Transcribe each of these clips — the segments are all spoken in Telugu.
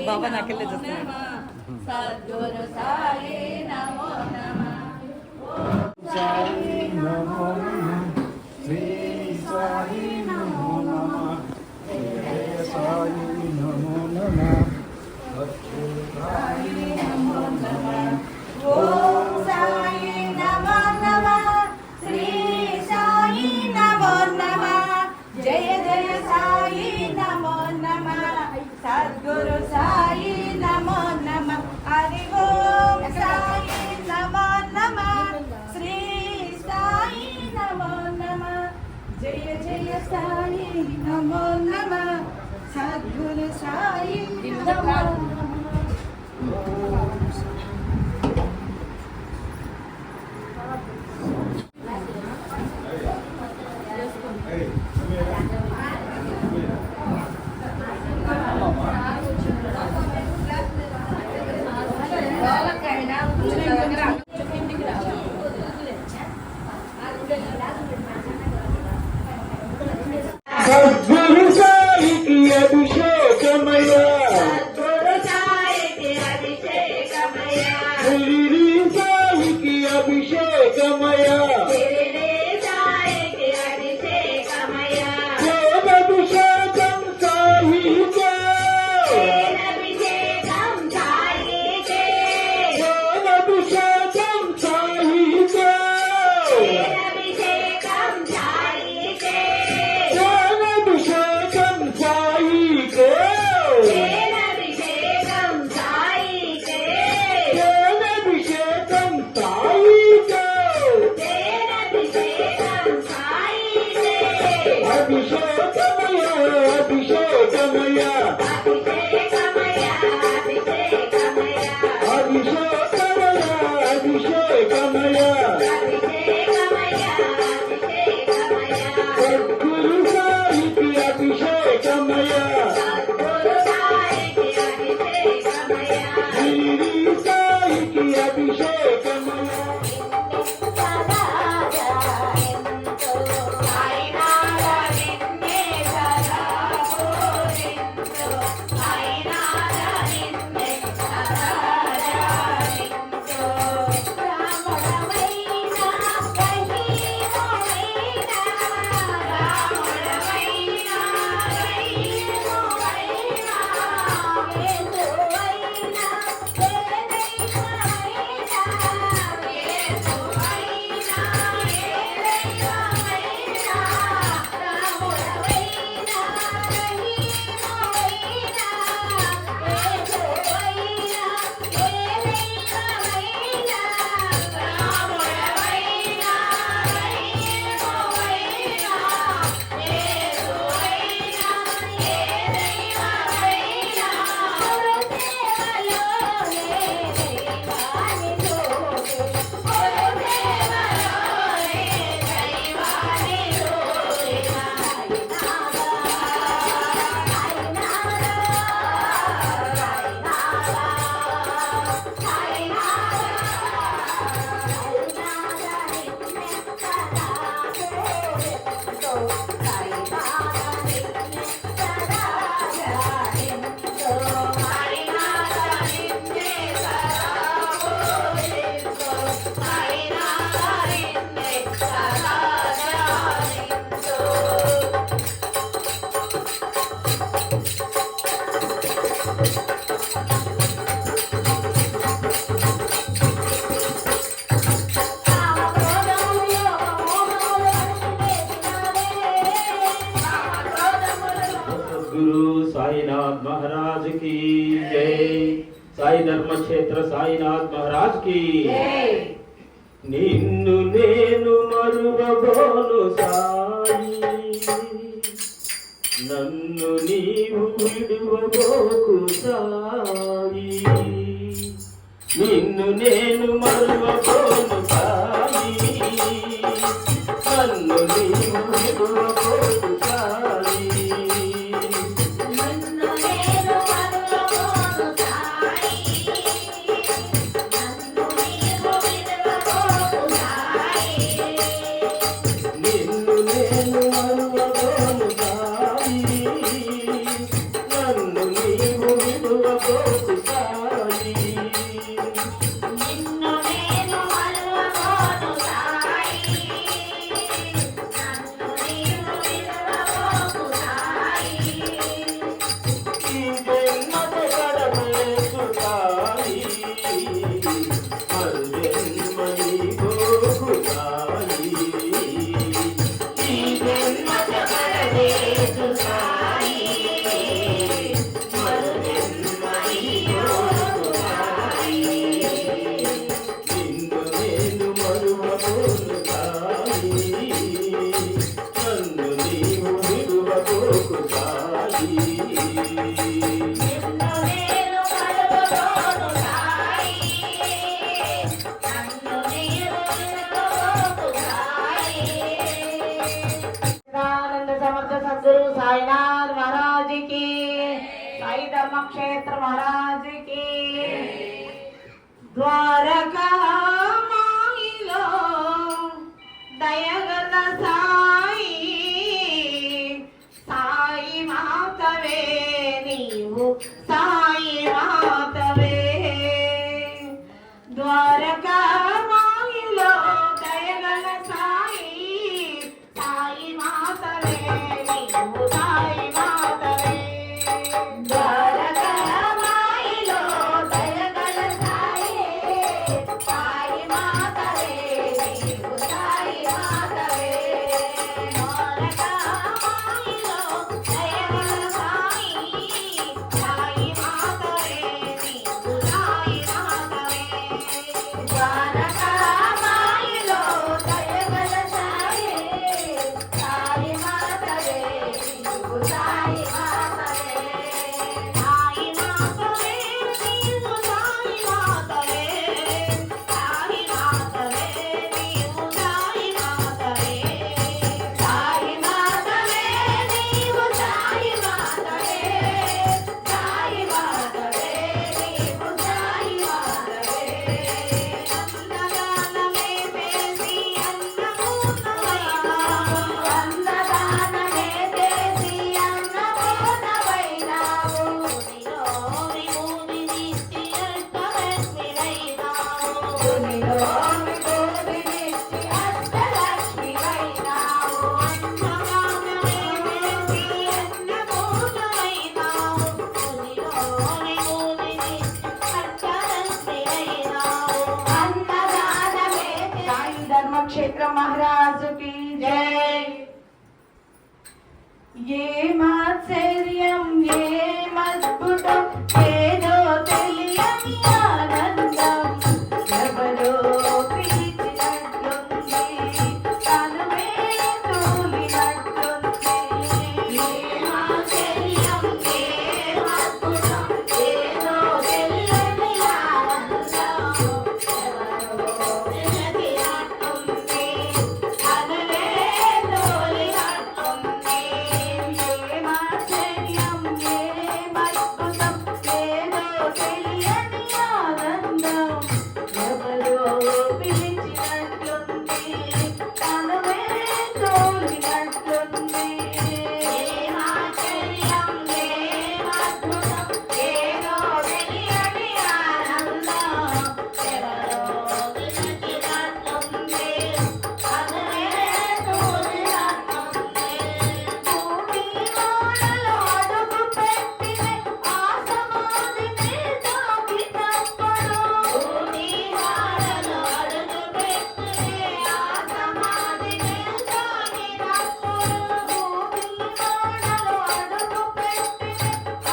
బాబా నాకెళ్ళే చూస్తున్నాడు. సద్గురు సాయి నమో నమః. సాయి నమో నమః. శ్రీ సాయి నమో నమః. జయ సాయి నమో నమః. సాయి నమో నమః. ఓం సాయి నమో నమః. శ్రీ సాయి నమో నమః. జయ జయ సాయి నమో నమః. సద్గురు సాయి నమో నమః. హరి ఓం సాయి నమో నమః. శ్రీ సాయి నమో నమః. జయ జయ సాయి నమో నమః. సద్గురు సాయి నమో నమః. సద్గురు సాయికి అభిషేకమయ. సద్గురు సాయికి అభిషేకమయ. షిరిడి సాయికి అభిషేకమయ. షిరిడి సాయికి అభిషేకమయ. అభిషేకం సాయికే. అభిషేకం సాయికే. అభిషేకం సాయికే. అభిషేకం సాయికే. అభిషేకం సాయికే. అభిషేకం సాయికే. అభిషేకం సాయికే. అభిషేకం సాయికే. అభిషేకమయ అభిషేకమయ అభిషేకమయ అభిషేకమయ. అభిషేకమయ అభిషేకమయ. అభిషేకమయ అభిషేకమయ. సద్గురు సాయికి అభిషేకమయ. సద్గురు సాయికి అభిషేకమయ. షిరిడి సాయికి అభిషేకమయ. साईनाथ महाराज की जय. साई धर्म क्षेत्र साईनाथ महाराज की నిన్ను నేను మరువబోను సాయి. నన్ను నీవు విడువబోకు సాయి. నిన్ను నేను మరువబోను సాయి. నన్ను నీవు విడువబోకు సాయి. నన్ను నేను మరువబోను సాయి. మరువబోకు సాయి. నిన్ను నేను మరువబోను సాయి, నన్ను నీవు విడువబోకు సాయి. ఈ జన్మకు కడమేసు సాయి, మరుజన్మ నీవోకు సాయి. ఈ జన్మకు కడమేసు సాయి, మరుజన్మ నీవోకు సాయి. నిన్ను నేను మరువబోను సాయి, నన్ను నీవు విడువబోకు సాయి. నిన్ను నేను మరువబోను సాయి, నన్ను నీవు విడువబోకు సాయి. आनंद समर्थ सद्गुरु साईनाथ महाराज की, साई धर्म क्षेत्र महाराज की. द्वारका माईलो दयगल साई, साई मातवे नीवु साई मातवे. द्वारका माईलो दयगल साई, साई मातवे नीवु साई मातवे. ద్వారకా మాయిలో దయగల సాయి, సాయి మాతవే నీవు సాయి మాతవే. ద్వారకా మాయిలో దయగల సాయి, సాయి మాతవే నీవు సాయి మాతవే. ద్వారకా మాయిలో దయగల సాయి, సాయి మాతవే నీవు సాయి మాతవే. సాయి మాతవే నీవు సాయి మాతవే, సాయి మాతవే నీవు సాయి మాతవే. సాయి మాతవే నీవు సాయి మాతవే, సాయి మాతవే నీవు సాయి మాతవే. అన్నదానమే చేసి అన్నపూర్ణమైనావు, అన్నదానమే చేసి అన్నపూర్ణమైనావు. నీలో విభూతినిచ్చి అష్టలక్ష్మివైనావు, నీలో విభూతినిచ్చి అష్టలక్ష్మివైనావు. అన్నదానమే చేసి అన్నపూర్ణమైనావు, నీలో విభూతినిచ్చి అష్టలక్ష్మివైనావు. అన్నదానమే साई धर्म क्षेत्र महाराज की जय. ये मात्सर्यं ये मद्भुतं ఏదో తెలియని ఆనందం ఎవరో పిలిచినట్లుంది, తనువే తూలినట్లుంది. ఏ మాధుర్యం ఏ అద్భుతం ఏదో తెలియని ఆనందం ఎవరో తెలియనట్టుంది, తనువే తోలినట్టుంది. ఏ మాత్సర్యం ఏ మద్భుతం ఏదో తెలియని ఆనందం ఎవరో పిలిచినట్లుంది, తనువే తోలినట్లుంది. ఏ మాధుర్యం ఏ అద్భుతం ఏదో తెలియని ఆనందం ఎవరో తెలియనట్టుంది, తనువే తోలినట్టుంది. భూమి వాడలో అడుగు పెట్టిన ఆ సమాధిని తాకినప్పుడు, భూమి వాడలో అడుగు పెట్టే ఆ సమాధిని తాకినప్పుడు, భూమి వాడలో అడుగు పెట్టిన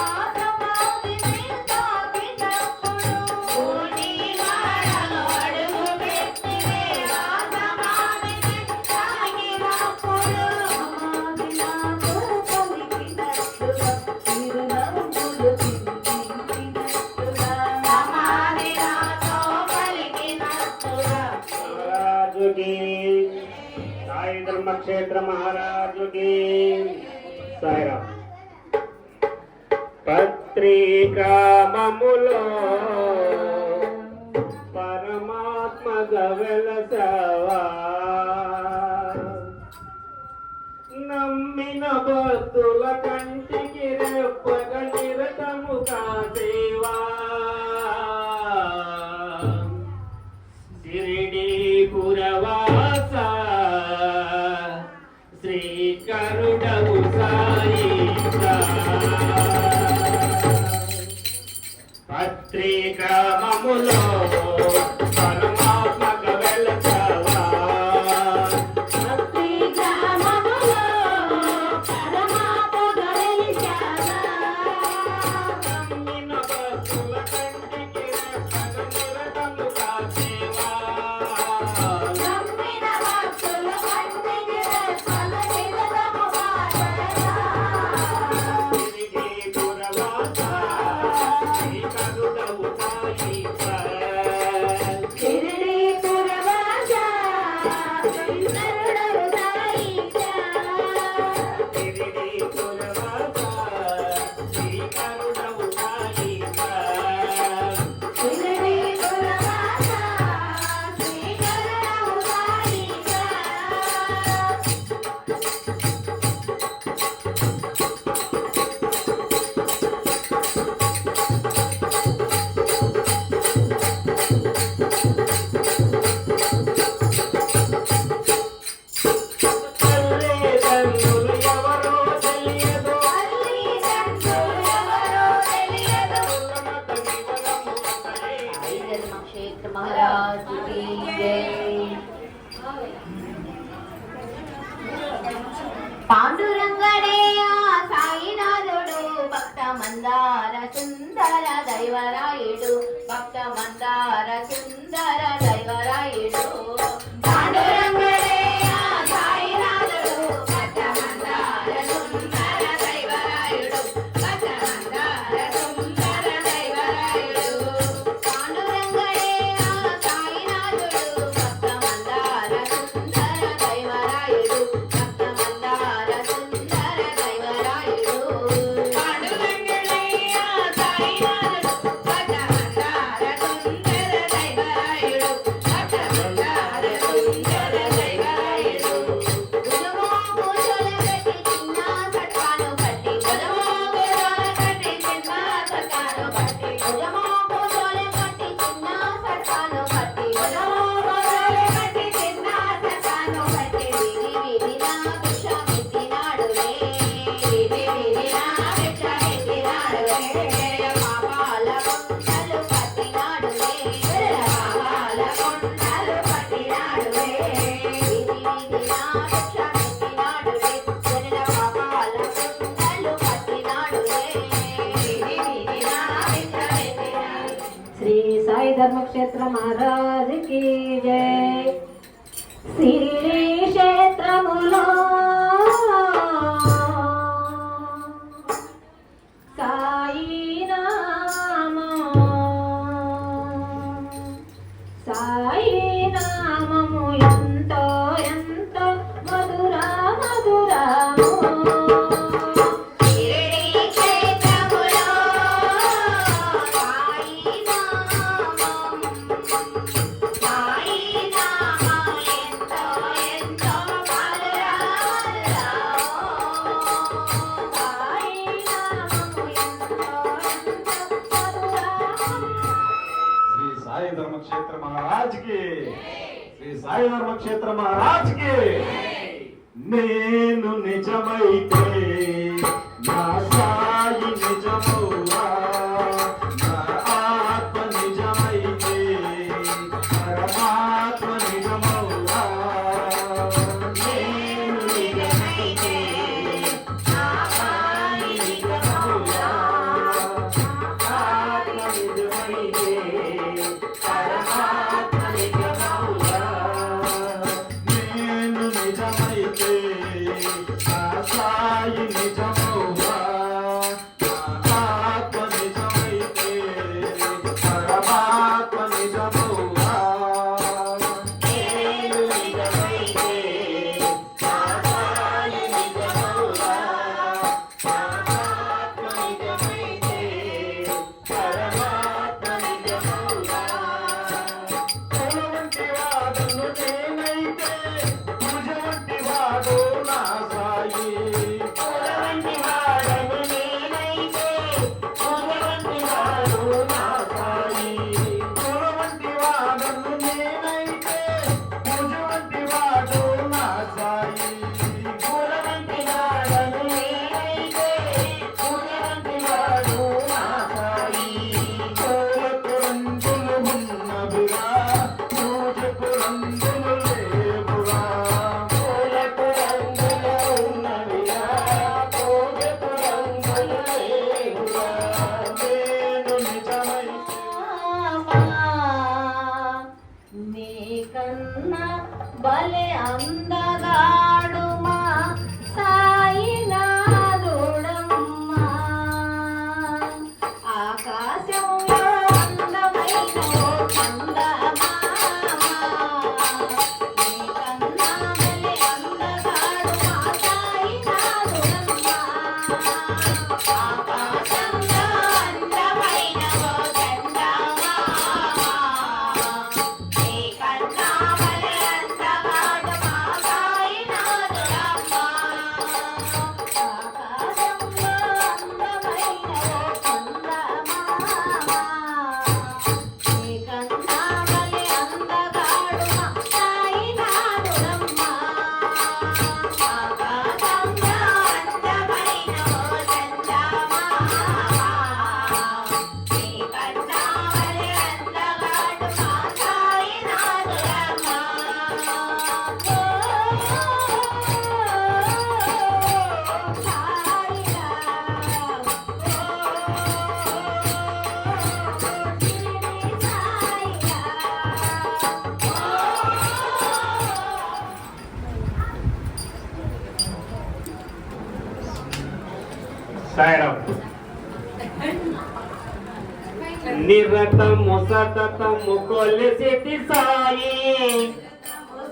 ఆ సమాధిని తాకినప్పుడు, భూమి వాడలో అడుగు పెట్టే ఆ సమాధిని తాకినప్పుడు, సమాధి నాతో పలికినట్లుగా చిరునవ్వులు చిందించినట్లుగా. సమాధి నాతో పలికినట్టుగా. महाराज की, साई धर्म क्षेत्र महाराज की. साईराम. పత్రికామములో పరమాత్మ గవెలసవా, నమ్మిన భక్తుల కంటికి రెప్పగ నిరతము కాసేవా. భక్తి క్రమములో పరమాత్మక వెలసావా భక్తి గ్రామములో పరమాత్మ వెలిచావా. నమ్మిన భక్తుల కంటికి రెప్పగ నిరతము కాసేవా నమ్మిన భక్తుల కంటికి రెప్పగ నిరతము కాసేవా. తిరిగి పురవాత శ్రీకరుడవు సాయిగా షిరిడి పురవాసా సుందరుడవు సాయిగా. తిరిగి పురవాత శ్రీకరుడవు సాయిగా షిరిడి పురవాసా శ్రీకరుడవు సాయిగా. తల్లిదండ్రులు ఎవరో తెలియదు తల్లిదండ్రులెవరో తెలియదు. ఉన్నత వివరము ఒకటే. ధర్మక్షేత్ర మహారాజు కీ జై. పాండురంగడేయ సాయినాథుడు భక్త మందార సుందర దైవరాయుడు భక్త మందార సుందర దైవరాయుడు. పాండురంగడేయ సాయినాథుడు భక్త మందార సుందర దైవరాయుడు భక్త మందార సుందర దైవరాయుడు. పాండురంగడేయ సాయినాథుడు భక్త మందార సుందర దైవరాయుడు భక్త మందార సుందర దైవరాయుడు. పాండురంగడేయ సాయినాథుడు భక్త మందార సుందర దైవరాయుడు భక్త మందార సుందర దైవరాయుడు. గుణమో పూజల కట్టి చిన్న సట్కాను కట్టి గుణమో పూజల కట్టి చిన్న సట్కాను కట్టి గుణమో పూజల కట్టి చిన్న సట్కాను కట్టి గుణమో పూజల కట్టి చిన్న సట్కాను కట్టి వీధి వీధిన భిక్ష పెట్టినాడులే వీధి వీధిన భిక్ష పెట్టినాడులే పాపాల కొండలు కట్టినాడులే పాపాల కొండలు కట్టినాడులే వీధి వీధిన భిక్ష పెట్టినాడులే జనుల పాపాల కొండలు కట్టినాడులే వీధి వీధిన భిక్ష పెట్టినాడు. శ్రీ సాయి ధర్మక్షేత్ర మహారాజ్ కి జై. శిరిడి క్షేత్రములో సాయి నామము సాయి నామము ఎంతో ఎంతో మధుర మధురము. షిరిడి క్షేత్రములో సాయి నామం సాయి నామం ఎంతో ఎంతో మధురమధురము. సాయి నామము ఎంతో ఎంతో మధురము. శ్రీ సాయి ధర్మక్షేత్ర మహారాజ్ కి శ్రీ సాయి ధర్మక్షేత్ర మహారాజ్ కి నేను నిజమైతే నా సాయి నిజమౌరా నా ఆత్మ నిజమైతే పరమాత్మ నిజమౌరా నేను నిజమైతే నా సాయి నిజమౌరా ఆత్మ నిజమైతే పరమాత్మ నిజమౌరా నేను నిజమైతే నా సాయి నిజమౌరా నా ఆత్మ నిజమైతే పరమాత్మ నిజమౌరా నేను నిజమైతే నా సాయి నిజమౌరా నా ఆత్మ నిజమైతే పరమాత్మ నిజమౌరా భలే అందగాడు మా సాయినాథుడమ్మా ఆకాశంలో అందమైన ఓ చందమామ నీకన్నా భలే అందగాడు మా సాయినాథుడమ్మా ఆకాశంలో అందమైన ఓ చందమామ నీకన్నా భలే అందగాడు మా సాయినాథుడమ్మా ఆకాశంలో అందమైన ఓ చందమామ నీకన్నా భలే అందగాడు మా సాయినాథుడమ్మా ఆకాశంలో అందమైన ఓ చందమామ నీకన్నా భలే అందగాడు మా సాయిరామ్ నిరతము సతతము కొలిసితి సాయి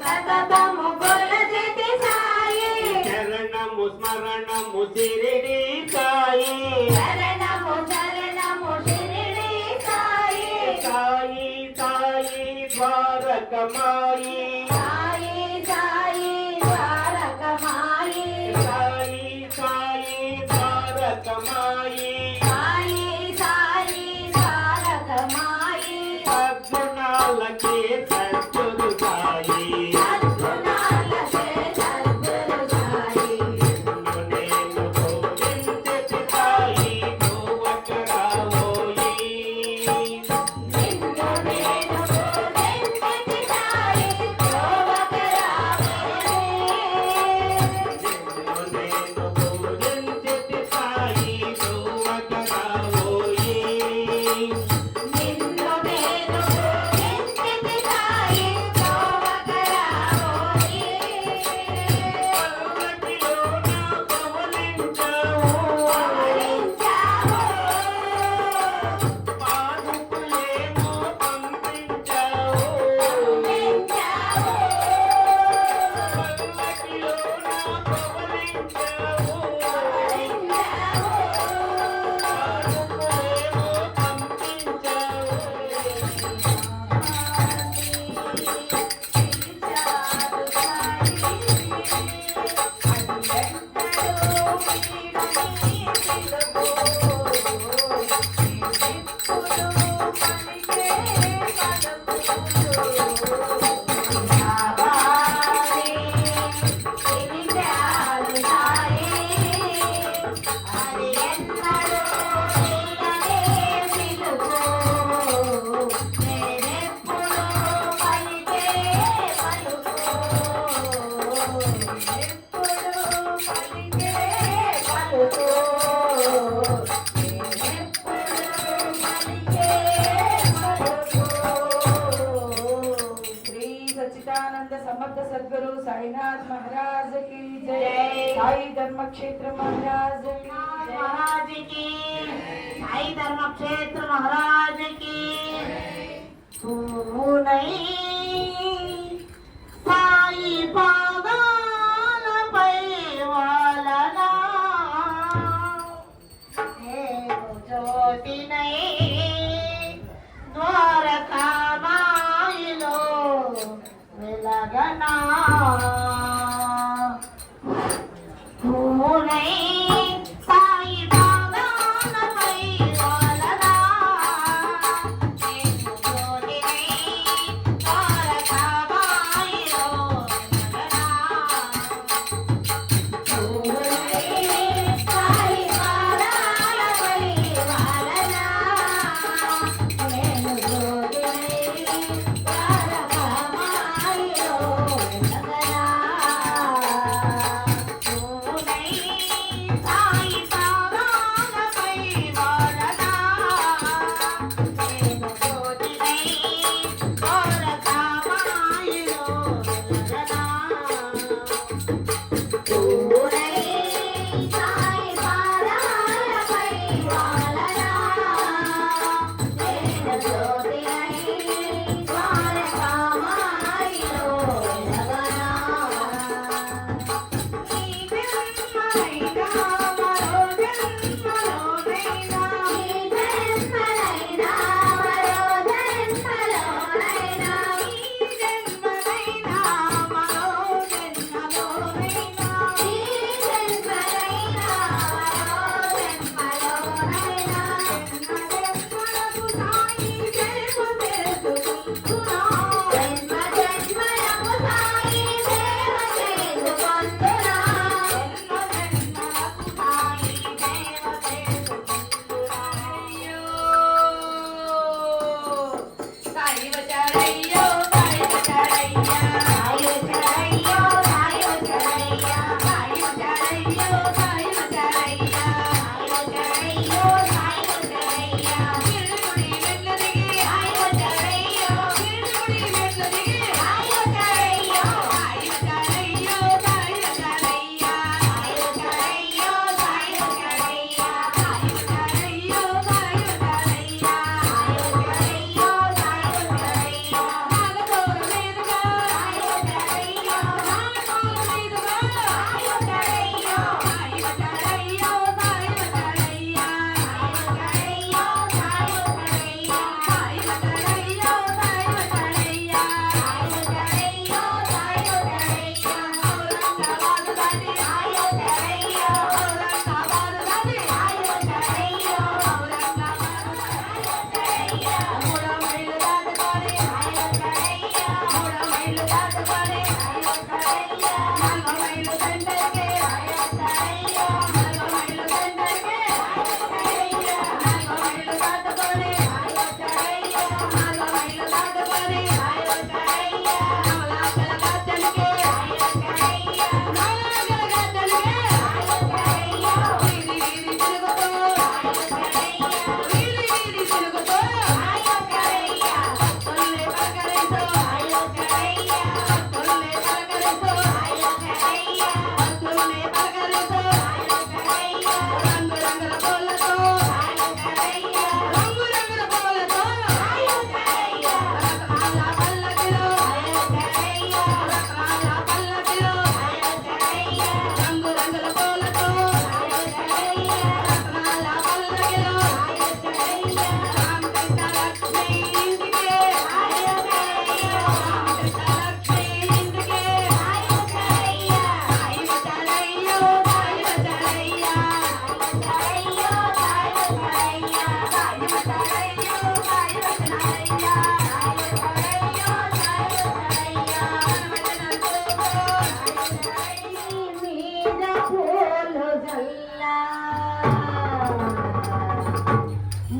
సతతము కొలచితి సాయి చరణము స్మరణము సిరిడి సాయి శరణము శరణము శిరిడి సాయి సాయి సాయి ద్వారకమాయి సాయి సాయి ద్వారకమాయి సాయి సాయి ద్వారకమాయి సాయి సాయి ద్వారకమాయి సద్గుణాలకే సద్గురు సాయి సద్గుణాలకే సద్గురు సాయి నిన్ను నేను గోవిందితి సాయి గోవకరావోయి నిన్ను నేను గోవిందితి సాయి గోవకరావోయి నిన్ను నేను గోవిందితి సాయి గోవకరావోయి నిన్ను నేను గోవిందితి సాయి గోవకరావోయి పల్లకిలో నా పవలించావు పాదుకులేమో పంపించావు పల్లకిలో నా పవలించావు పాదుకులేమో పంపించావు श्री सच्चिदानंद समर्थ सद्गुरु साईनाथ महाराज की जय जय। साई धर्म क्षेत्र महाराज की जय। महाराज की साई धर्म क्षेत्र महाराज की तू नहीं साई पादालपై వాలనా నేను జ్యోతి నై ద్వారకామాయిలో వెలగనా పూనై సాయి పాదాలపై వాలనా నేను జ్యోతి నై ద్వారకామాయిలో వెలగనా పూనై సాయి పాదాలపై వాలనా నేను జ్యోతి నై ద్వారకామాయిలో వెలగనా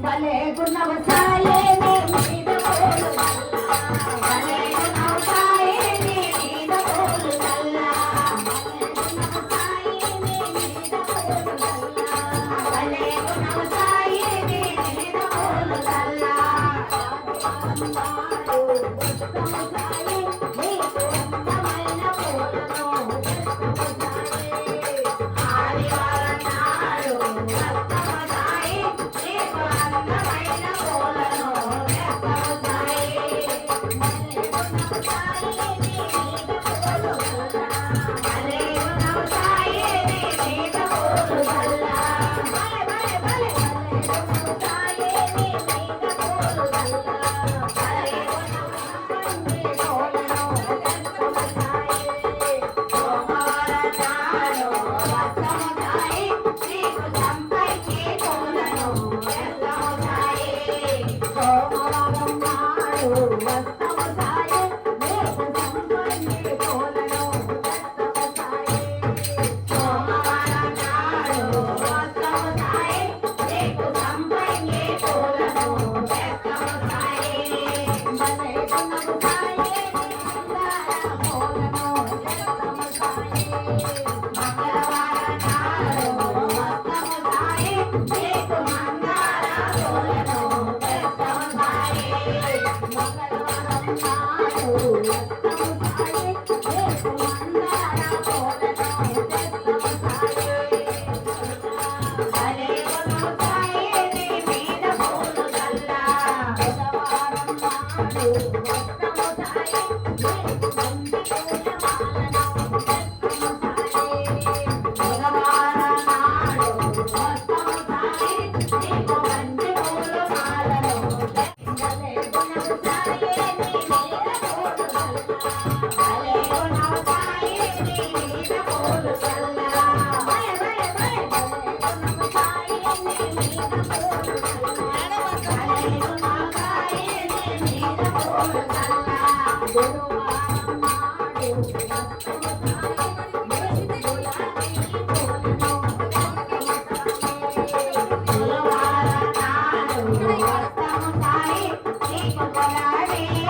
భలే గుణవ సాయే నీ మీద పోలు భలే గుణవ సాయే నీ మీద పోలు భలే గుణవ సాయే నీ మీద పోలు Bye.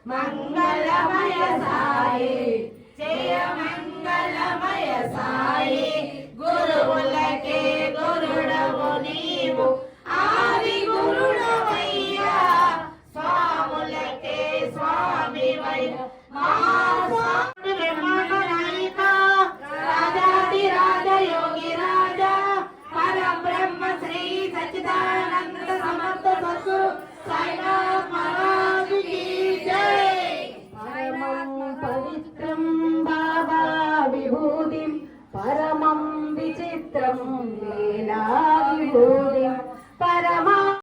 మంగళమయ సాయి జయ మంగళమయ సాయి గురువులకే